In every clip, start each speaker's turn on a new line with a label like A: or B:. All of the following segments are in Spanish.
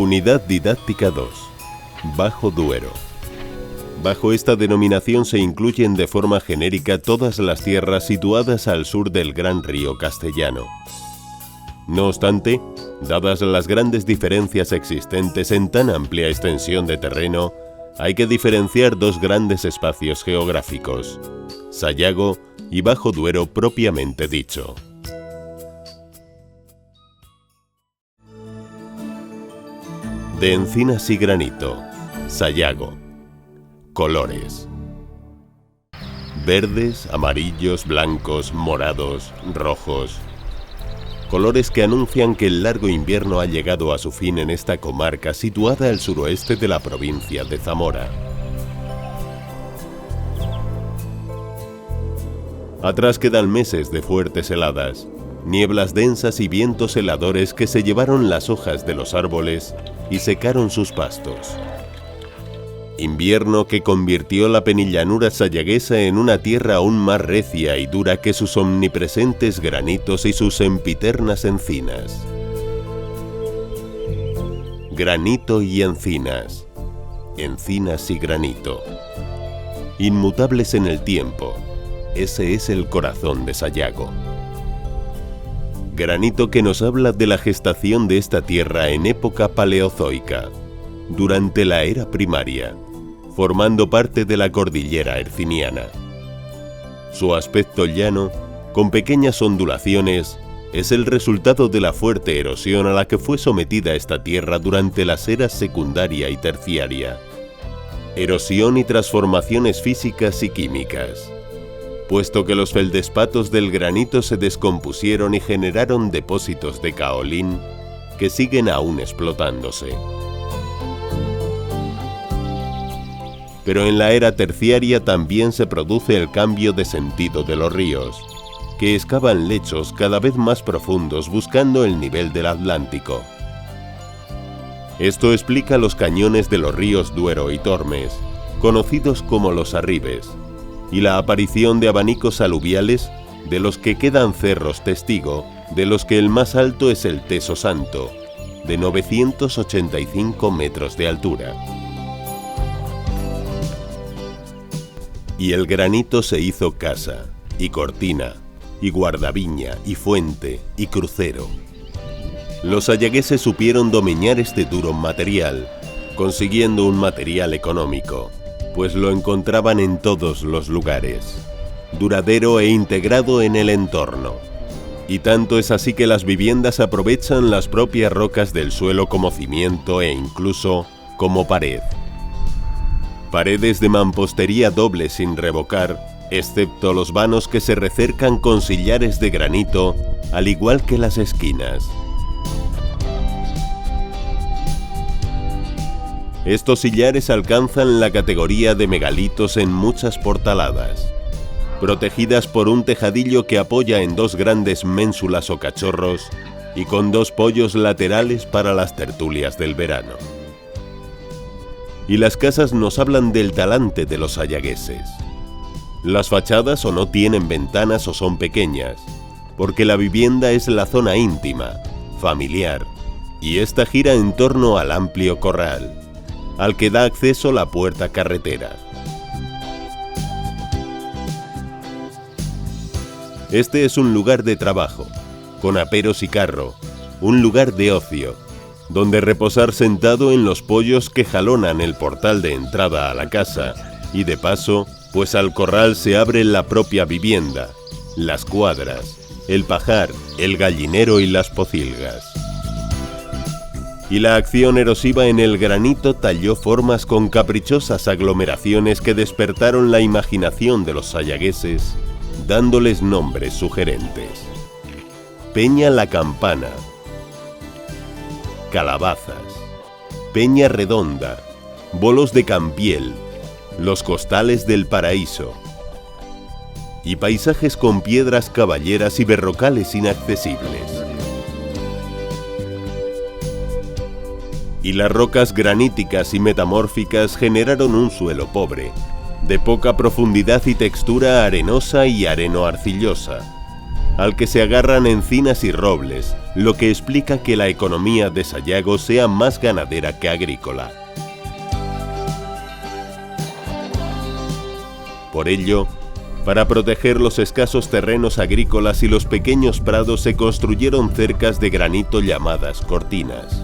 A: Unidad Didáctica 2. Bajo Duero. Bajo esta denominación se incluyen de forma genérica todas las tierras situadas al sur del gran río Castellano. No obstante, dadas las grandes diferencias existentes en tan amplia extensión de terreno, hay que diferenciar dos grandes espacios geográficos, Sayago y Bajo Duero propiamente dicho. De encinas y granito, Sayago. Colores: verdes, amarillos, blancos, morados, rojos. Colores que anuncian que el largo invierno ha llegado a su fin en esta comarca situada al suroeste de la provincia de Zamora. Atrás quedan meses de fuertes heladas, nieblas densas y vientos heladores que se llevaron las hojas de los árboles y secaron sus pastos. Invierno que convirtió la penillanura sayaguesa en una tierra aún más recia y dura que sus omnipresentes granitos y sus sempiternas encinas. Granito y encinas, encinas y granito. Inmutables en el tiempo, ese es el corazón de Sayago. Granito que nos habla de la gestación de esta tierra en época paleozoica, durante la era primaria, formando parte de la cordillera herciniana. Su aspecto llano, con pequeñas ondulaciones, es el resultado de la fuerte erosión a la que fue sometida esta tierra durante las eras secundaria y terciaria. Erosión y transformaciones físicas y químicas, puesto que los feldespatos del granito se descompusieron y generaron depósitos de caolín que siguen aún explotándose. Pero en la era terciaria también se produce el cambio de sentido de los ríos, que excavan lechos cada vez más profundos buscando el nivel del Atlántico. Esto explica los cañones de los ríos Duero y Tormes, conocidos como los arribes, y la aparición de abanicos aluviales, de los que quedan cerros testigo, de los que el más alto es el Teso Santo, de 985 metros de altura. Y el granito se hizo casa, y cortina, y guardaviña, y fuente, y crucero. Los sayagueses supieron domeñar este duro material, consiguiendo un material económico, pues lo encontraban en todos los lugares, duradero e integrado en el entorno. Y tanto es así que las viviendas aprovechan las propias rocas del suelo como cimiento e incluso como pared. Paredes de mampostería doble sin revocar, excepto los vanos que se recercan con sillares de granito, al igual que las esquinas. Estos sillares alcanzan la categoría de megalitos en muchas portaladas, protegidas por un tejadillo que apoya en dos grandes ménsulas o cachorros y con dos poyos laterales para las tertulias del verano. Y las casas nos hablan del talante de los sayagueses. Las fachadas o no tienen ventanas o son pequeñas, porque la vivienda es la zona íntima, familiar, y esta gira en torno al amplio corral, al que da acceso la puerta carretera. Este es un lugar de trabajo, con aperos y carro, un lugar de ocio, donde reposar sentado en los poyos que jalonan el portal de entrada a la casa, y de paso, pues al corral se abre la propia vivienda, las cuadras, el pajar, el gallinero y las pocilgas. Y la acción erosiva en el granito talló formas con caprichosas aglomeraciones que despertaron la imaginación de los sayagueses, dándoles nombres sugerentes. Peña La Campana, Calabazas, Peña Redonda, Bolos de Campiel, Los Costales del Paraíso, y paisajes con piedras caballeras y berrocales inaccesibles. Y las rocas graníticas y metamórficas generaron un suelo pobre, de poca profundidad y textura arenosa y areno-arcillosa, al que se agarran encinas y robles, lo que explica que la economía de Sayago sea más ganadera que agrícola. Por ello, para proteger los escasos terrenos agrícolas y los pequeños prados se construyeron cercas de granito llamadas cortinas.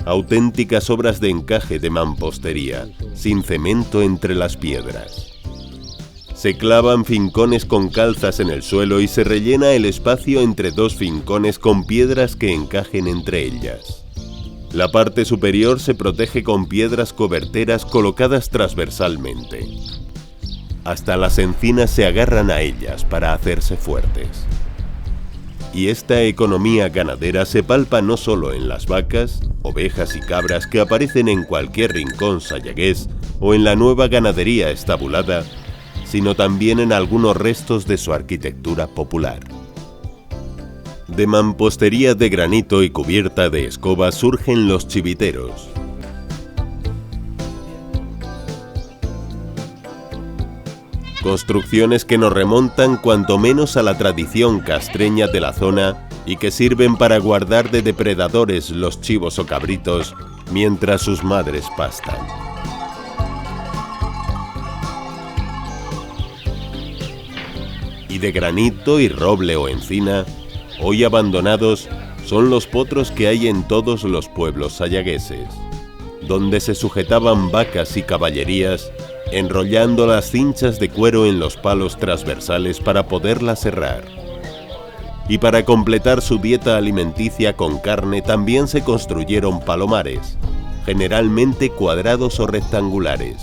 A: Auténticas obras de encaje de mampostería, sin cemento entre las piedras. Se clavan fincones con calzas en el suelo y se rellena el espacio entre dos fincones con piedras que encajen entre ellas. La parte superior se protege con piedras coberteras colocadas transversalmente. Hasta las encinas se agarran a ellas para hacerse fuertes. Y esta economía ganadera se palpa no solo en las vacas, ovejas y cabras que aparecen en cualquier rincón sayagués o en la nueva ganadería estabulada, sino también en algunos restos de su arquitectura popular. De mampostería de granito y cubierta de escoba surgen los chiviteros. Construcciones que nos remontan cuanto menos a la tradición castreña de la zona y que sirven para guardar de depredadores los chivos o cabritos mientras sus madres pastan. Y de granito y roble o encina, hoy abandonados, son los potros que hay en todos los pueblos sayagueses, donde se sujetaban vacas y caballerías, enrollando las cinchas de cuero en los palos transversales para poderlas serrar. Y para completar su dieta alimenticia con carne también se construyeron palomares, generalmente cuadrados o rectangulares,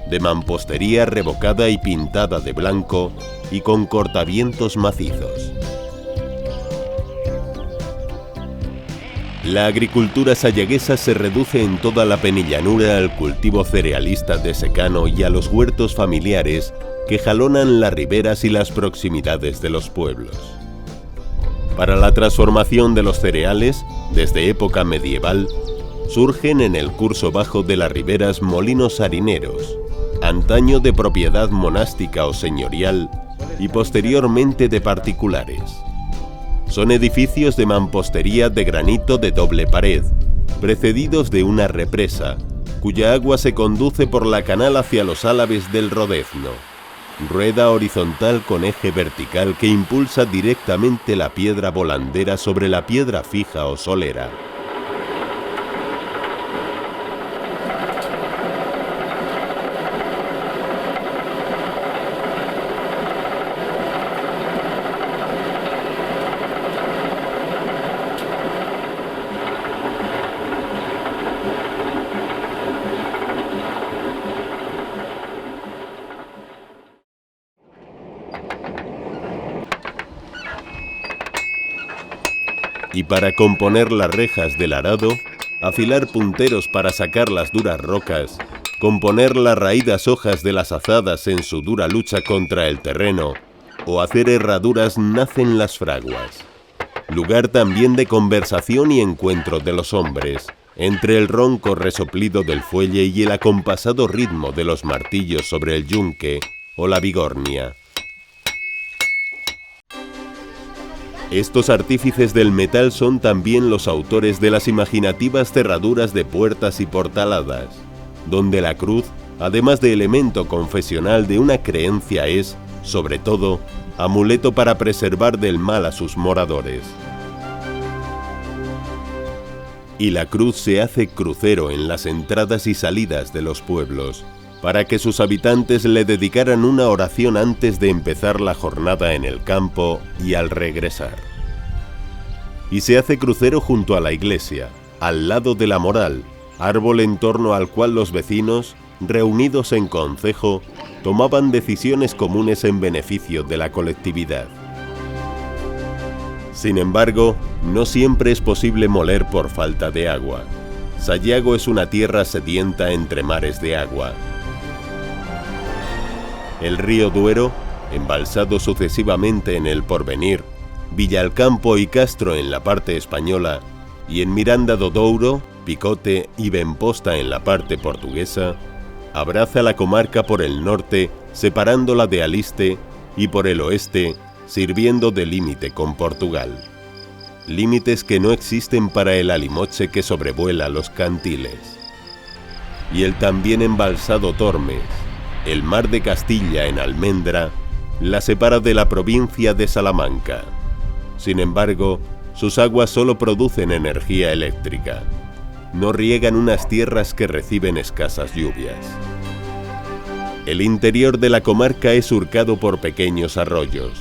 A: de mampostería revocada y pintada de blanco y con cortavientos macizos. La agricultura sayaguesa se reduce en toda la penillanura al cultivo cerealista de secano y a los huertos familiares que jalonan las riberas y las proximidades de los pueblos. Para la transformación de los cereales, desde época medieval, surgen en el curso bajo de las riberas molinos harineros, antaño de propiedad monástica o señorial y posteriormente de particulares. Son edificios de mampostería de granito de doble pared, precedidos de una represa, cuya agua se conduce por la canal hacia los álabes del Rodezno, rueda horizontal con eje vertical que impulsa directamente la piedra volandera sobre la piedra fija o solera. Y para componer las rejas del arado, afilar punteros para sacar las duras rocas, componer las raídas hojas de las azadas en su dura lucha contra el terreno, o hacer herraduras nacen las fraguas. Lugar también de conversación y encuentro de los hombres, entre el ronco resoplido del fuelle y el acompasado ritmo de los martillos sobre el yunque o la bigornia. Estos artífices del metal son también los autores de las imaginativas cerraduras de puertas y portaladas, donde la cruz, además de elemento confesional de una creencia, es, sobre todo, amuleto para preservar del mal a sus moradores. Y la cruz se hace crucero en las entradas y salidas de los pueblos, para que sus habitantes le dedicaran una oración antes de empezar la jornada en el campo y al regresar. Y se hace crucero junto a la iglesia, al lado de la moral, árbol en torno al cual los vecinos, reunidos en concejo, tomaban decisiones comunes en beneficio de la colectividad. Sin embargo, no siempre es posible moler por falta de agua. Sayago es una tierra sedienta entre mares de agua. El río Duero, embalsado sucesivamente en el Porvenir, Villalcampo y Castro en la parte española, y en Miranda do Douro, Picote y Benposta en la parte portuguesa, abraza la comarca por el norte, separándola de Aliste, y por el oeste, sirviendo de límite con Portugal. Límites que no existen para el alimoche que sobrevuela los cantiles. Y el también embalsado Tormes, el mar de Castilla en almendra, la separa de la provincia de Salamanca. Sin embargo, sus aguas solo producen energía eléctrica. No riegan unas tierras que reciben escasas lluvias. El interior de la comarca es surcado por pequeños arroyos,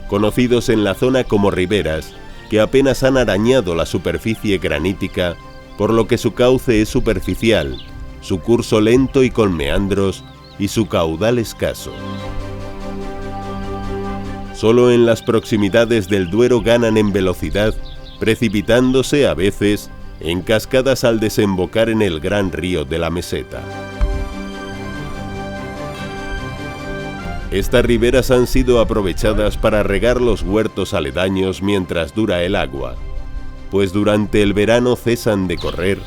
A: conocidos en la zona como riberas, que apenas han arañado la superficie granítica, por lo que su cauce es superficial, su curso lento y con meandros, y su caudal escaso. Solo en las proximidades del Duero ganan en velocidad, precipitándose a veces en cascadas al desembocar en el gran río de la Meseta. Estas riberas han sido aprovechadas para regar los huertos aledaños mientras dura el agua, pues durante el verano cesan de correr,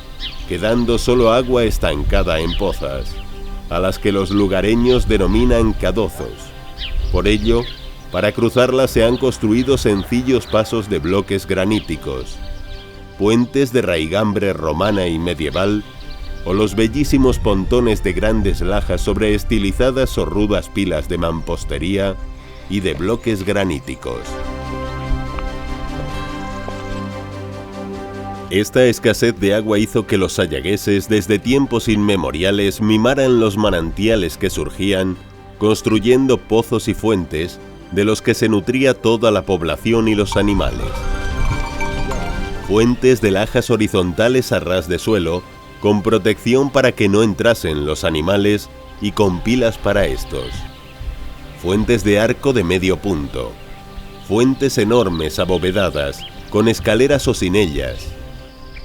A: quedando solo agua estancada en pozas, a las que los lugareños denominan cadozos. Por ello, para cruzarlas se han construido sencillos pasos de bloques graníticos, puentes de raigambre romana y medieval, o los bellísimos pontones de grandes lajas sobre estilizadas o rudas pilas de mampostería y de bloques graníticos. Esta escasez de agua hizo que los sayagueses desde tiempos inmemoriales mimaran los manantiales que surgían, construyendo pozos y fuentes de los que se nutría toda la población y los animales. Fuentes de lajas horizontales a ras de suelo, con protección para que no entrasen los animales y con pilas para estos. Fuentes de arco de medio punto. Fuentes enormes abovedadas, con escaleras o sin ellas.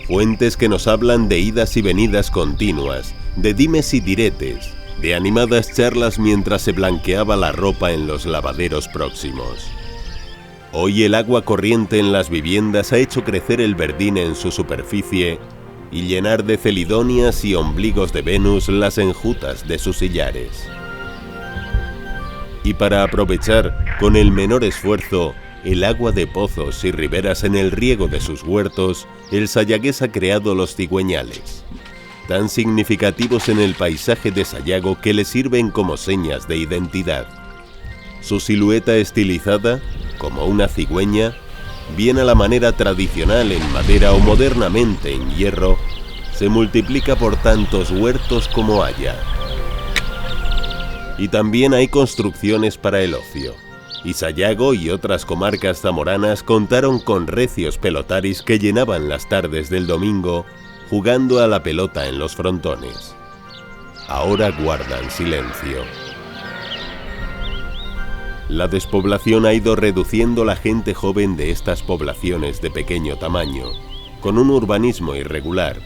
A: Fuentes que nos hablan de idas y venidas continuas, de dimes y diretes, de animadas charlas mientras se blanqueaba la ropa en los lavaderos próximos. Hoy el agua corriente en las viviendas ha hecho crecer el verdín en su superficie y llenar de celidonias y ombligos de Venus las enjutas de sus sillares. Y para aprovechar, con el menor esfuerzo, el agua de pozos y riberas en el riego de sus huertos, el sayagués ha creado los cigüeñales, tan significativos en el paisaje de Sayago que le sirven como señas de identidad. Su silueta estilizada, como una cigüeña, bien a la manera tradicional en madera o modernamente en hierro, se multiplica por tantos huertos como haya. Y también hay construcciones para el ocio, y Sayago y otras comarcas zamoranas contaron con recios pelotaris que llenaban las tardes del domingo jugando a la pelota en los frontones. Ahora guardan silencio. La despoblación ha ido reduciendo la gente joven de estas poblaciones de pequeño tamaño, con un urbanismo irregular,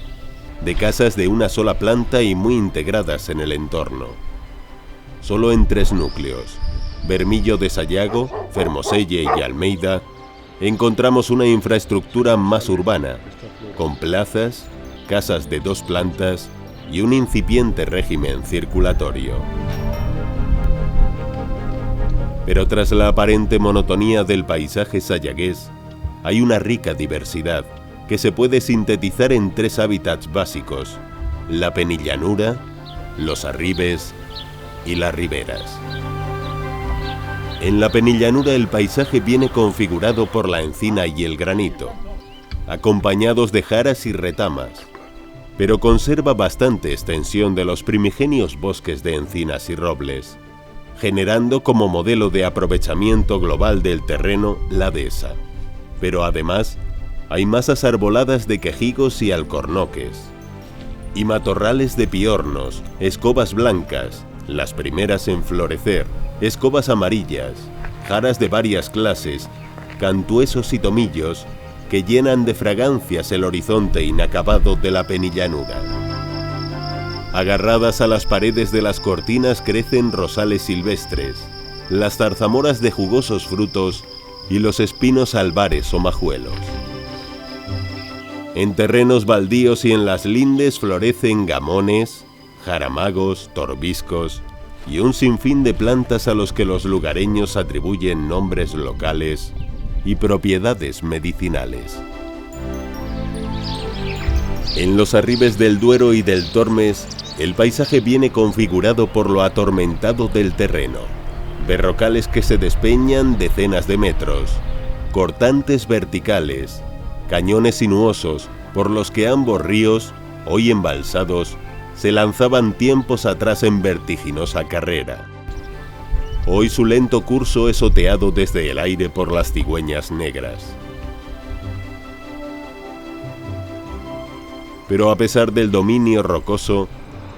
A: de casas de una sola planta y muy integradas en el entorno. Solo en 3 núcleos, Bermillo de Sayago, Fermoselle y Almeida, encontramos una infraestructura más urbana, con plazas, casas de 2 plantas y un incipiente régimen circulatorio. Pero tras la aparente monotonía del paisaje sayagués, hay una rica diversidad que se puede sintetizar en 3 hábitats básicos: la penillanura, los arribes y las riberas. En la penillanura el paisaje viene configurado por la encina y el granito, acompañados de jaras y retamas, pero conserva bastante extensión de los primigenios bosques de encinas y robles, generando como modelo de aprovechamiento global del terreno la dehesa. Pero además, hay masas arboladas de quejigos y alcornoques, y matorrales de piornos, escobas blancas, las primeras en florecer, escobas amarillas, jaras de varias clases, cantuesos y tomillos, que llenan de fragancias el horizonte inacabado de la penillanura. Agarradas a las paredes de las cortinas crecen rosales silvestres, las zarzamoras de jugosos frutos y los espinos albares o majuelos. En terrenos baldíos y en las lindes florecen gamones, jaramagos, torbiscos, y un sinfín de plantas a los que los lugareños atribuyen nombres locales y propiedades medicinales. En los arribes del Duero y del Tormes, el paisaje viene configurado por lo atormentado del terreno, berrocales que se despeñan decenas de metros, cortantes verticales, cañones sinuosos por los que ambos ríos, hoy embalsados, se lanzaban tiempos atrás en vertiginosa carrera. Hoy su lento curso es oteado desde el aire por las cigüeñas negras. Pero a pesar del dominio rocoso,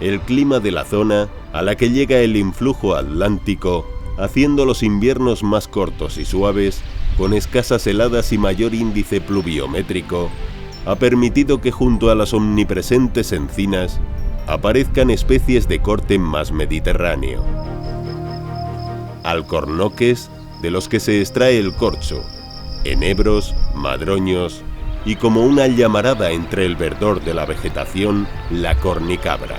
A: el clima de la zona, a la que llega el influjo atlántico, haciendo los inviernos más cortos y suaves, con escasas heladas y mayor índice pluviométrico, ha permitido que junto a las omnipresentes encinas aparezcan especies de corte más mediterráneo. Alcornoques, de los que se extrae el corcho, enebros, madroños y, como una llamarada entre el verdor de la vegetación, la cornicabra.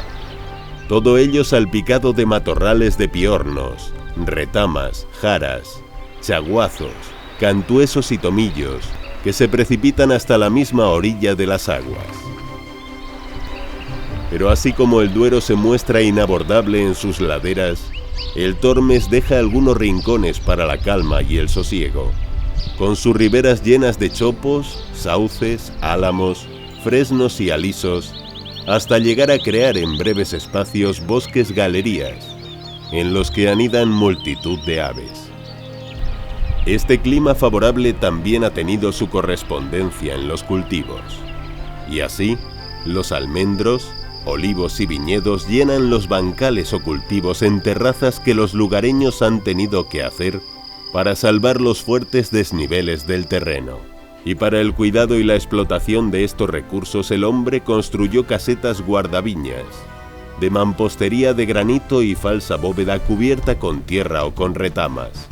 A: Todo ello salpicado de matorrales de piornos, retamas, jaras, chaguazos, cantuesos y tomillos, que se precipitan hasta la misma orilla de las aguas. Pero así como el Duero se muestra inabordable en sus laderas, el Tormes deja algunos rincones para la calma y el sosiego, con sus riberas llenas de chopos, sauces, álamos, fresnos y alisos, hasta llegar a crear en breves espacios bosques galerías, en los que anidan multitud de aves. Este clima favorable también ha tenido su correspondencia en los cultivos, y así, los almendros, olivos y viñedos llenan los bancales o cultivos en terrazas que los lugareños han tenido que hacer para salvar los fuertes desniveles del terreno. Y para el cuidado y la explotación de estos recursos el hombre construyó casetas guardaviñas, de mampostería de granito y falsa bóveda cubierta con tierra o con retamas.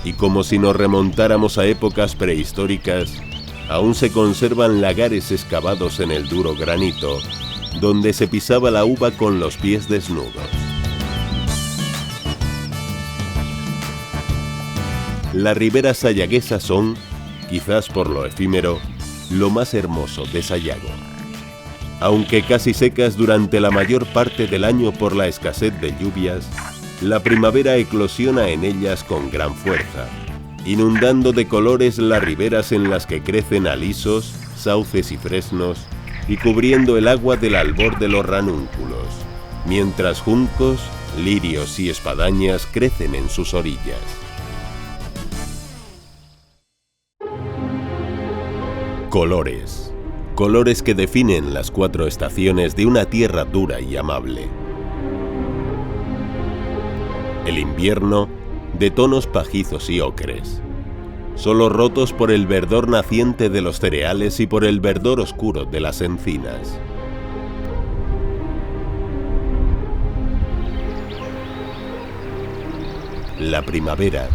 A: Y como si nos remontáramos a épocas prehistóricas, aún se conservan lagares excavados en el duro granito, donde se pisaba la uva con los pies desnudos. Las riberas sayaguesas son, quizás por lo efímero, lo más hermoso de Sayago. Aunque casi secas durante la mayor parte del año por la escasez de lluvias, la primavera eclosiona en ellas con gran fuerza, inundando de colores las riberas en las que crecen alisos, sauces y fresnos, y cubriendo el agua del albor de los ranúnculos, mientras juncos, lirios y espadañas crecen en sus orillas. Colores. Colores que definen las 4 estaciones de una tierra dura y amable. El invierno, de tonos pajizos y ocres, solo rotos por el verdor naciente de los cereales y por el verdor oscuro de las encinas. La primavera,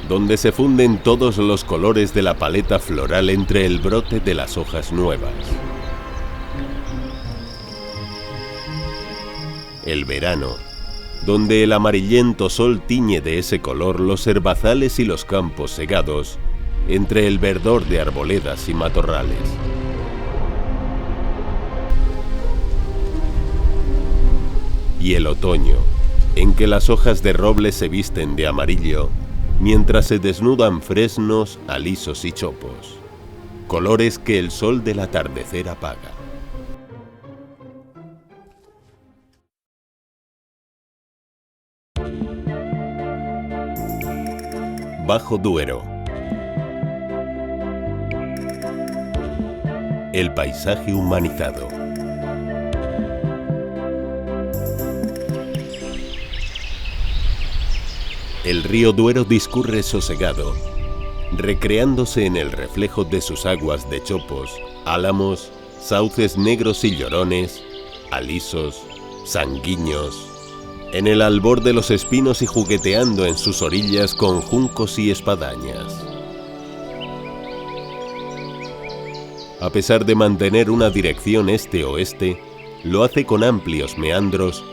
A: donde se funden todos los colores de la paleta floral entre el brote de las hojas nuevas. El verano, donde el amarillento sol tiñe de ese color los herbazales y los campos segados, entre el verdor de arboledas y matorrales. Y el otoño, en que las hojas de roble se visten de amarillo, mientras se desnudan fresnos, alisos y chopos, colores que el sol del atardecer apaga. Bajo Duero. El paisaje humanizado. El río Duero discurre sosegado, recreándose en el reflejo de sus aguas de chopos, álamos, sauces negros y llorones, alisos, sanguíneos, en el albor de los espinos y jugueteando en sus orillas con juncos y espadañas. A pesar de mantener una dirección este-oeste, lo hace con amplios meandros,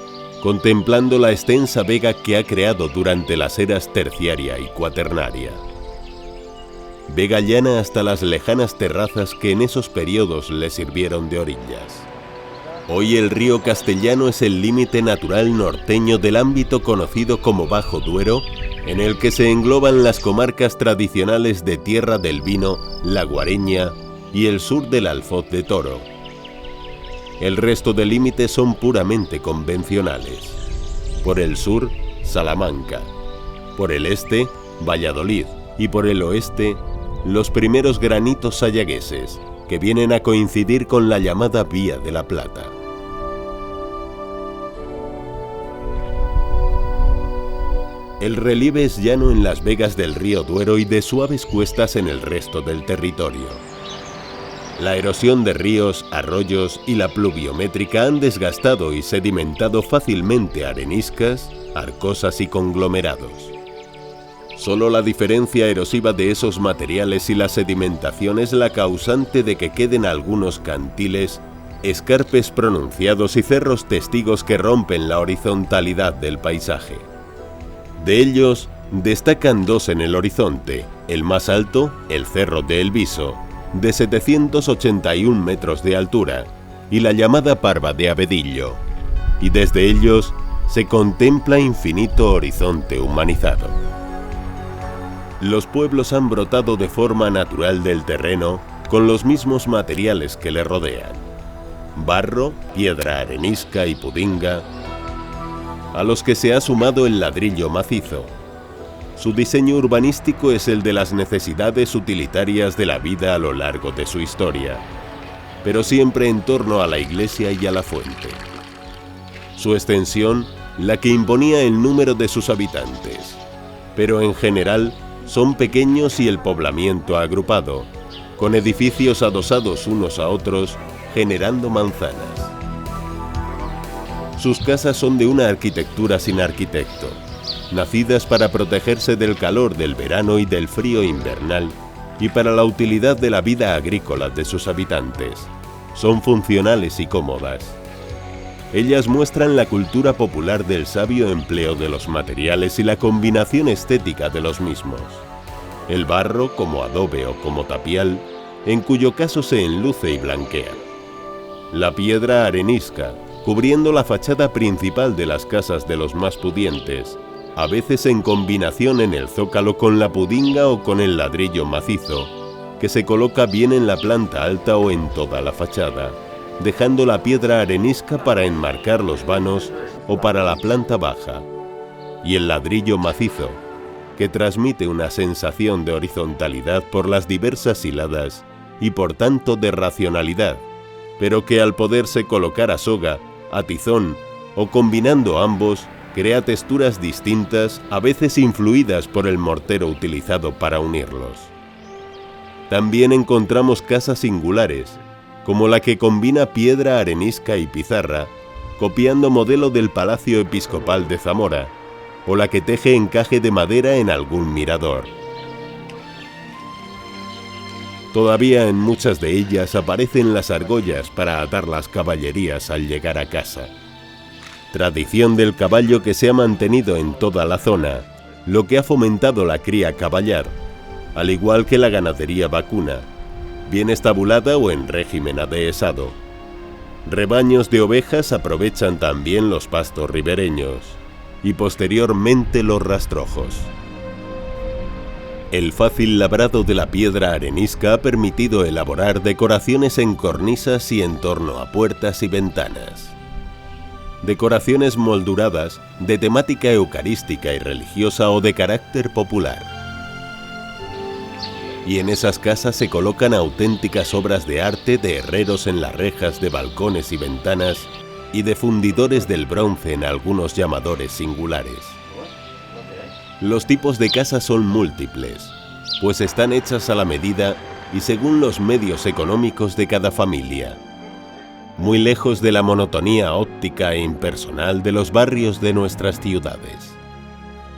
A: contemplando la extensa vega que ha creado durante las eras terciaria y cuaternaria. Vega llana hasta las lejanas terrazas que en esos periodos le sirvieron de orillas. Hoy el río Castellano es el límite natural norteño del ámbito conocido como Bajo Duero, en el que se engloban las comarcas tradicionales de Tierra del Vino, La Guareña y el sur del Alfoz de Toro. El resto de límites son puramente convencionales. Por el sur, Salamanca. Por el este, Valladolid. Y por el oeste, los primeros granitos sayagueses, que vienen a coincidir con la llamada Vía de la Plata. El relieve es llano en las vegas del río Duero y de suaves cuestas en el resto del territorio. La erosión de ríos, arroyos y la pluviométrica han desgastado y sedimentado fácilmente areniscas, arcosas y conglomerados. Solo la diferencia erosiva de esos materiales y la sedimentación es la causante de que queden algunos cantiles, escarpes pronunciados y cerros testigos que rompen la horizontalidad del paisaje. De ellos, destacan dos en el horizonte, el más alto, el Cerro de El Viso, de 781 metros de altura, y la llamada Parva de Abedillo, y desde ellos se contempla infinito horizonte humanizado. Los pueblos han brotado de forma natural del terreno con los mismos materiales que le rodean: barro, piedra arenisca y pudinga, a los que se ha sumado el ladrillo macizo. Su diseño urbanístico es el de las necesidades utilitarias de la vida a lo largo de su historia, pero siempre en torno a la iglesia y a la fuente. Su extensión, la que imponía el número de sus habitantes, pero en general son pequeños y el poblamiento agrupado, con edificios adosados unos a otros, generando manzanas. Sus casas son de una arquitectura sin arquitecto, nacidas para protegerse del calor del verano y del frío invernal, y para la utilidad de la vida agrícola de sus habitantes. Son funcionales y cómodas. Ellas muestran la cultura popular del sabio empleo de los materiales y la combinación estética de los mismos. El barro como adobe o como tapial, en cuyo caso se enluce y blanquea. La piedra arenisca, cubriendo la fachada principal de las casas de los más pudientes, a veces en combinación en el zócalo con la pudinga o con el ladrillo macizo, que se coloca bien en la planta alta o en toda la fachada, dejando la piedra arenisca para enmarcar los vanos o para la planta baja, y el ladrillo macizo, que transmite una sensación de horizontalidad por las diversas hiladas y por tanto de racionalidad, pero que al poderse colocar a soga, a tizón o combinando ambos, crea texturas distintas, a veces influidas por el mortero utilizado para unirlos. También encontramos casas singulares, como la que combina piedra arenisca y pizarra, copiando modelo del Palacio Episcopal de Zamora, o la que teje encaje de madera en algún mirador. Todavía en muchas de ellas aparecen las argollas para atar las caballerías al llegar a casa. Tradición del caballo que se ha mantenido en toda la zona, lo que ha fomentado la cría caballar, al igual que la ganadería vacuna, bien estabulada o en régimen adhesado. Rebaños de ovejas aprovechan también los pastos ribereños y posteriormente los rastrojos. El fácil labrado de la piedra arenisca ha permitido elaborar decoraciones en cornisas y en torno a puertas y ventanas. Decoraciones molduradas de temática eucarística y religiosa o de carácter popular. Y en esas casas se colocan auténticas obras de arte de herreros en las rejas de balcones y ventanas y de fundidores del bronce en algunos llamadores singulares. Los tipos de casas son múltiples, pues están hechas a la medida y según los medios económicos de cada familia, muy lejos de la monotonía óptica e impersonal de los barrios de nuestras ciudades.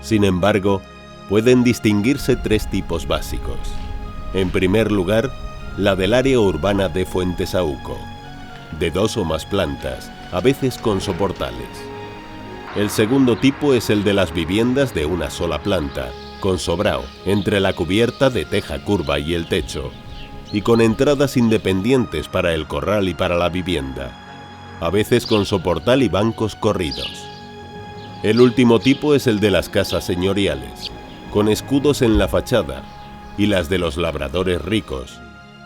A: Sin embargo, pueden distinguirse tres tipos básicos. En primer lugar, la del área urbana de Fuentesaúco, de 2 o más plantas, a veces con soportales. El segundo tipo es el de las viviendas de una sola planta, con sobrao, entre la cubierta de teja curva y el techo, y con entradas independientes para el corral y para la vivienda, a veces con soportal y bancos corridos. El último tipo es el de las casas señoriales, con escudos en la fachada, y las de los labradores ricos,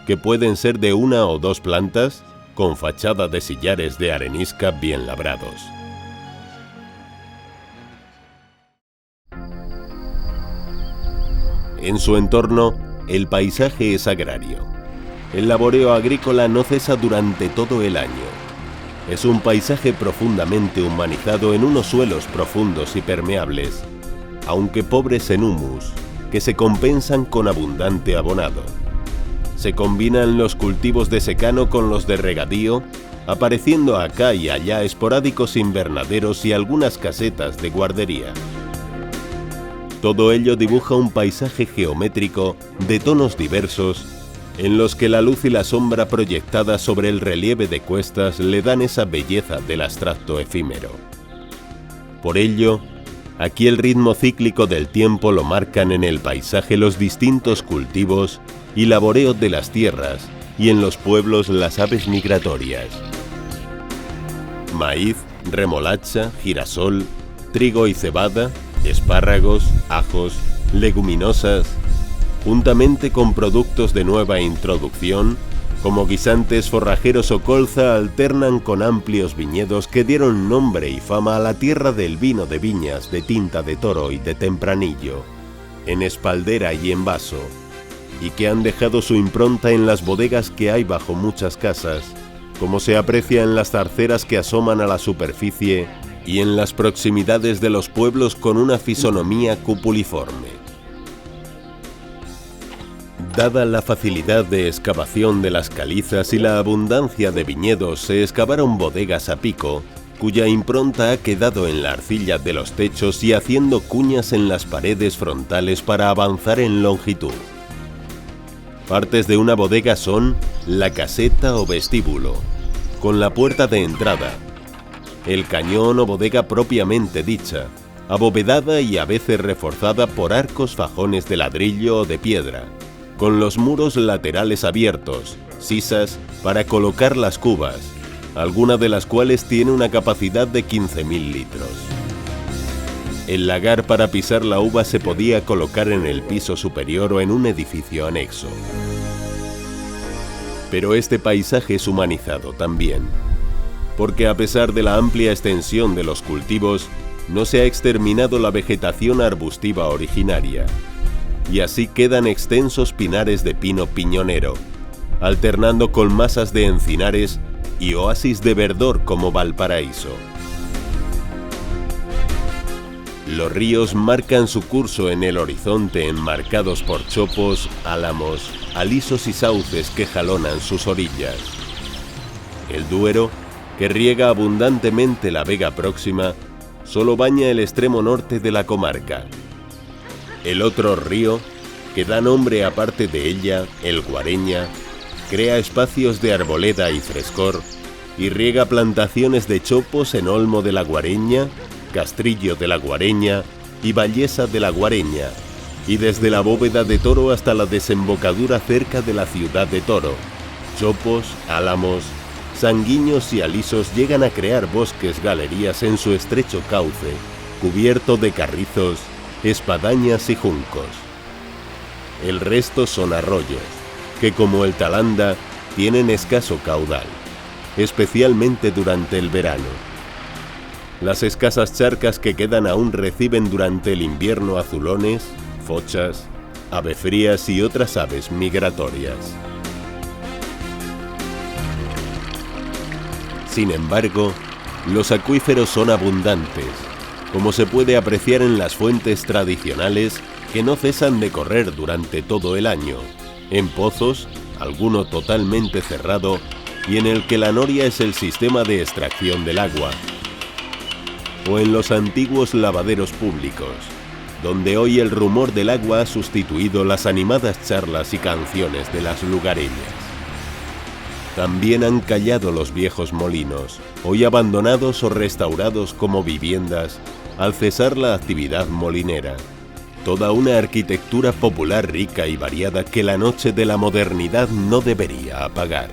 A: que pueden ser de una o dos plantas, con fachada de sillares de arenisca bien labrados. En su entorno, el paisaje es agrario. El laboreo agrícola no cesa durante todo el año. Es un paisaje profundamente humanizado en unos suelos profundos y permeables, aunque pobres en humus, que se compensan con abundante abonado. Se combinan los cultivos de secano con los de regadío, apareciendo acá y allá esporádicos invernaderos y algunas casetas de guardería. Todo ello dibuja un paisaje geométrico de tonos diversos, en los que la luz y la sombra proyectadas sobre el relieve de cuestas le dan esa belleza del abstracto efímero. Por ello, aquí el ritmo cíclico del tiempo lo marcan en el paisaje los distintos cultivos y laboreos de las tierras, y en los pueblos las aves migratorias. Maíz, remolacha, girasol, trigo y cebada, espárragos, ajos, leguminosas, juntamente con productos de nueva introducción, como guisantes, forrajeros o colza, alternan con amplios viñedos que dieron nombre y fama a la tierra del vino de viñas de tinta de toro y de tempranillo, en espaldera y en vaso, y que han dejado su impronta en las bodegas que hay bajo muchas casas, como se aprecia en las zarceras que asoman a la superficie y en las proximidades de los pueblos con una fisonomía cupuliforme. Dada la facilidad de excavación de las calizas y la abundancia de viñedos, se excavaron bodegas a pico, cuya impronta ha quedado en la arcilla de los techos y haciendo cuñas en las paredes frontales para avanzar en longitud. Partes de una bodega son la caseta o vestíbulo, con la puerta de entrada, el cañón o bodega propiamente dicha, abovedada y a veces reforzada por arcos fajones de ladrillo o de piedra, con los muros laterales abiertos, sisas para colocar las cubas, alguna de las cuales tiene una capacidad de 15.000 litros. El lagar para pisar la uva se podía colocar en el piso superior o en un edificio anexo. Pero este paisaje es humanizado también, porque a pesar de la amplia extensión de los cultivos, no se ha exterminado la vegetación arbustiva originaria, y así quedan extensos pinares de pino piñonero, alternando con masas de encinares y oasis de verdor como Valparaíso. Los ríos marcan su curso en el horizonte enmarcados por chopos, álamos, alisos y sauces que jalonan sus orillas. El Duero, que riega abundantemente la vega próxima, solo baña el extremo norte de la comarca. El otro río, que da nombre aparte de ella, el Guareña, crea espacios de arboleda y frescor y riega plantaciones de chopos en Olmo de la Guareña, Castrillo de la Guareña y Vallesa de la Guareña, y desde la Bóveda de Toro hasta la desembocadura cerca de la ciudad de Toro, chopos, álamos, sanguiños y alisos llegan a crear bosques galerías en su estrecho cauce, cubierto de carrizos, espadañas y juncos. El resto son arroyos, que como el Talanda, tienen escaso caudal, especialmente durante el verano. Las escasas charcas que quedan aún reciben durante el invierno azulones, fochas, avefrías y otras aves migratorias. Sin embargo, los acuíferos son abundantes, como se puede apreciar en las fuentes tradicionales que no cesan de correr durante todo el año, en pozos, alguno totalmente cerrado, y en el que la noria es el sistema de extracción del agua, o en los antiguos lavaderos públicos, donde hoy el rumor del agua ha sustituido las animadas charlas y canciones de las lugareñas. También han callado los viejos molinos, hoy abandonados o restaurados como viviendas al cesar la actividad molinera. Toda una arquitectura popular rica y variada que la noche de la modernidad no debería apagar.